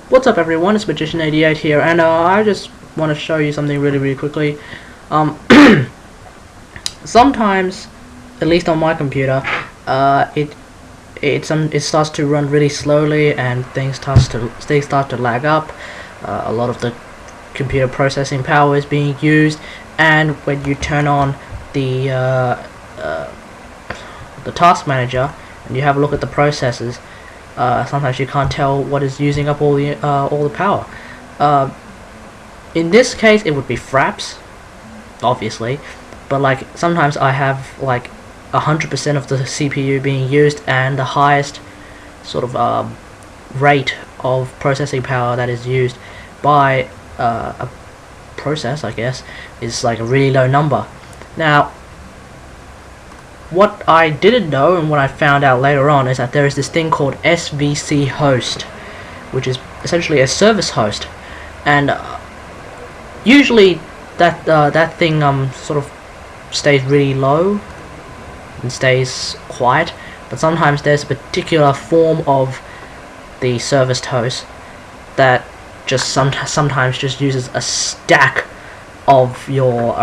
What's up everyone, it's Magician88 here, and I just want to show you something really quickly. Sometimes, at least on my computer, it starts to run really slowly and things start to lag up. A lot of the computer processing power is being used, and when you turn on the task manager and you have a look at the processes, sometimes you can't tell what is using up all the power. In this case, it would be fraps, obviously, but like sometimes I have like 100% of the CPU being used, and the highest sort of rate of processing power that is used by a process, I guess, is like a really low number. Now, what I didn't know and what I found out later on is that there is this thing called svchost, which is essentially a service host, and usually that thing sort of stays really low and stays quiet, but sometimes there's a particular form of the service host that just sometimes just uses a stack of your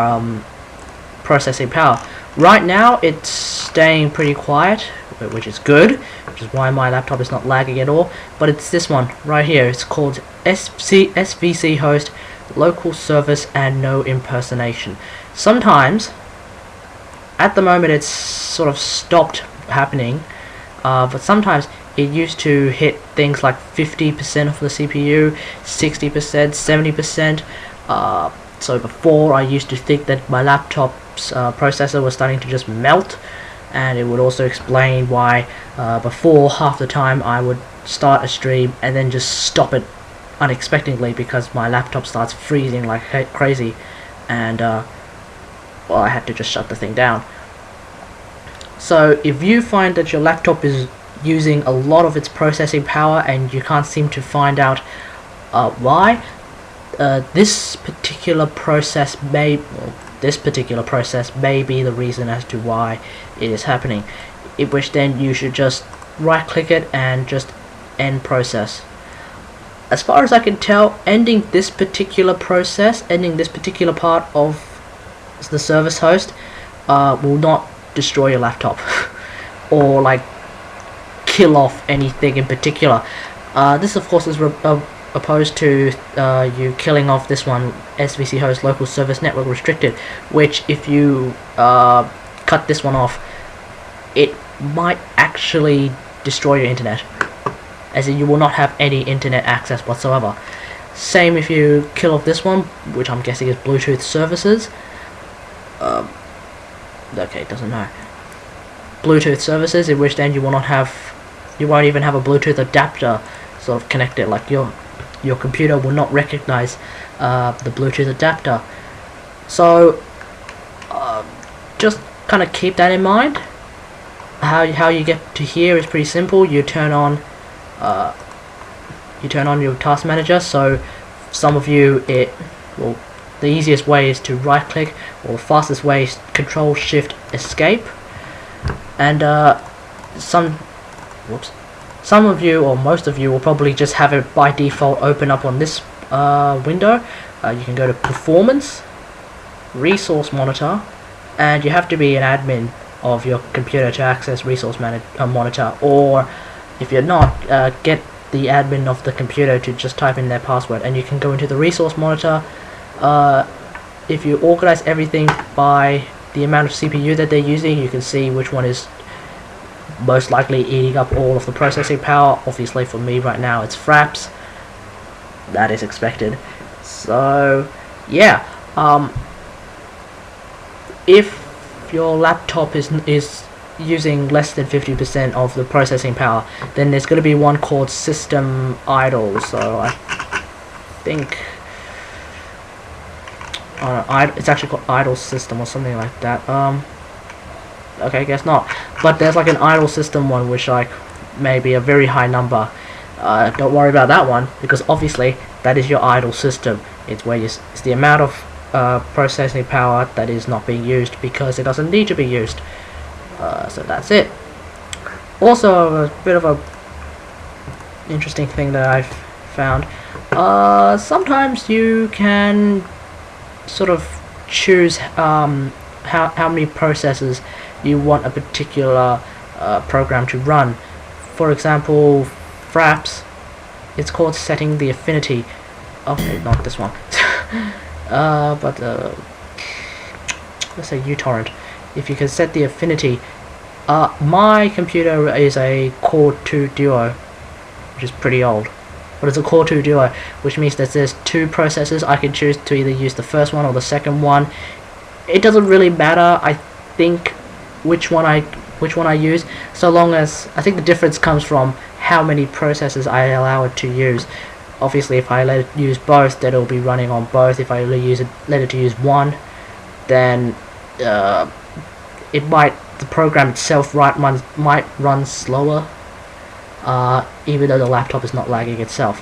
processing power. Right now it's staying pretty quiet, which is good, which is why my laptop is not lagging at all, but it's this one right here. It's called svchost, local service and no impersonation. Sometimes, at the moment it's sort of stopped happening, but sometimes it used to hit things like 50% of the CPU, 60%, 70%. So before, I used to think that my laptop's processor was starting to just melt, and it would also explain why before, half the time I would start a stream and then just stop it unexpectedly because my laptop starts freezing like crazy, and well, I had to just shut the thing down. So if you find that your laptop is using a lot of its processing power and you can't seem to find out why, this particular process may be the reason as to why it is happening, in which then you should just right click it and just end process. As far as I can tell, ending this particular part of the service host will not destroy your laptop or like kill off anything in particular. This of course is opposed to you killing off this one, svchost local service network restricted, which if you cut this one off, it might actually destroy your internet, as in you will not have any internet access whatsoever. Same if you kill off this one, which I'm guessing is Bluetooth services. Okay, it doesn't know. Bluetooth services, in which then you won't even have a Bluetooth adapter sort of connected. Like your computer will not recognize the Bluetooth adapter. So just kind of keep that in mind. How you get to here is pretty simple. You turn on your task manager. So some of you, the easiest way is to right click, or the fastest way is Control Shift Escape, and some of you, or most of you, will probably just have it by default open up on this window. You can go to Performance, Resource Monitor, and you have to be an admin of your computer to access Resource Monitor, or if you're not, get the admin of the computer to just type in their password, and you can go into the Resource Monitor. If you organize everything by the amount of CPU that they're using, you can see which one is most likely eating up all of the processing power. Obviously for me right now it's fraps. That is expected. So yeah, if your laptop is using less than 50% of the processing power, then there's going to be one called system idle. So I think it's actually called idle system or something like that. Okay, I guess not. But there's like an idle system one, which like may be a very high number. Don't worry about that one, because obviously that is your idle system. It's the amount of processing power that is not being used because it doesn't need to be used. So that's it. Also, a bit of a interesting thing that I've found. Sometimes you can sort of choose how many processes you want a particular program to run. For example, fraps, it's called setting the affinity. Okay, not this one. But let's say uTorrent. If you can set the affinity, my computer is a Core 2 Duo, which is pretty old. But it's a Core 2 Duo, which means that there's two processors. I can choose to either use the first one or the second one. It doesn't really matter, I think, which one I use, so long as I think the difference comes from how many processors I allow it to use. Obviously, if I let it use both, then it'll be running on both. If I let it to use one, then the program itself might run slower, even though the laptop is not lagging itself.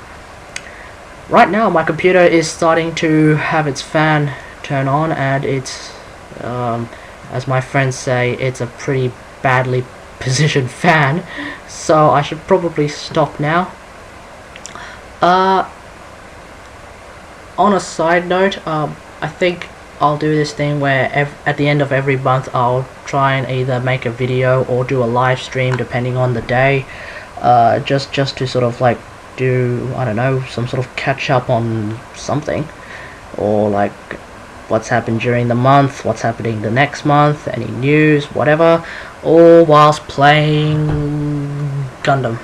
Right now, my computer is starting to have its fan turn on, and it's, as my friends say, it's a pretty badly positioned fan, so I should probably stop now. On a side note, I think I'll do this thing where at the end of every month I'll try and either make a video or do a live stream depending on the day, just to sort of like do, I don't know, some sort of catch up on something, or like what's happened during the month, what's happening the next month, any news, whatever, all whilst playing Gundam,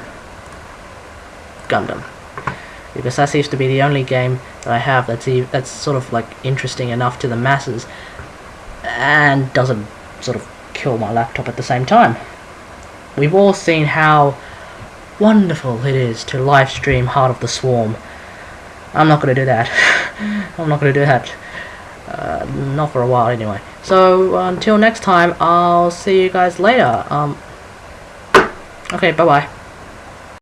because that seems to be the only game that I have that's sort of like interesting enough to the masses and doesn't sort of kill my laptop at the same time. We've all seen how wonderful it is to live stream Heart of the Swarm. I'm not gonna do that. I'm not gonna do that. Not for a while anyway. So until next time, I'll see you guys later. Okay, bye bye.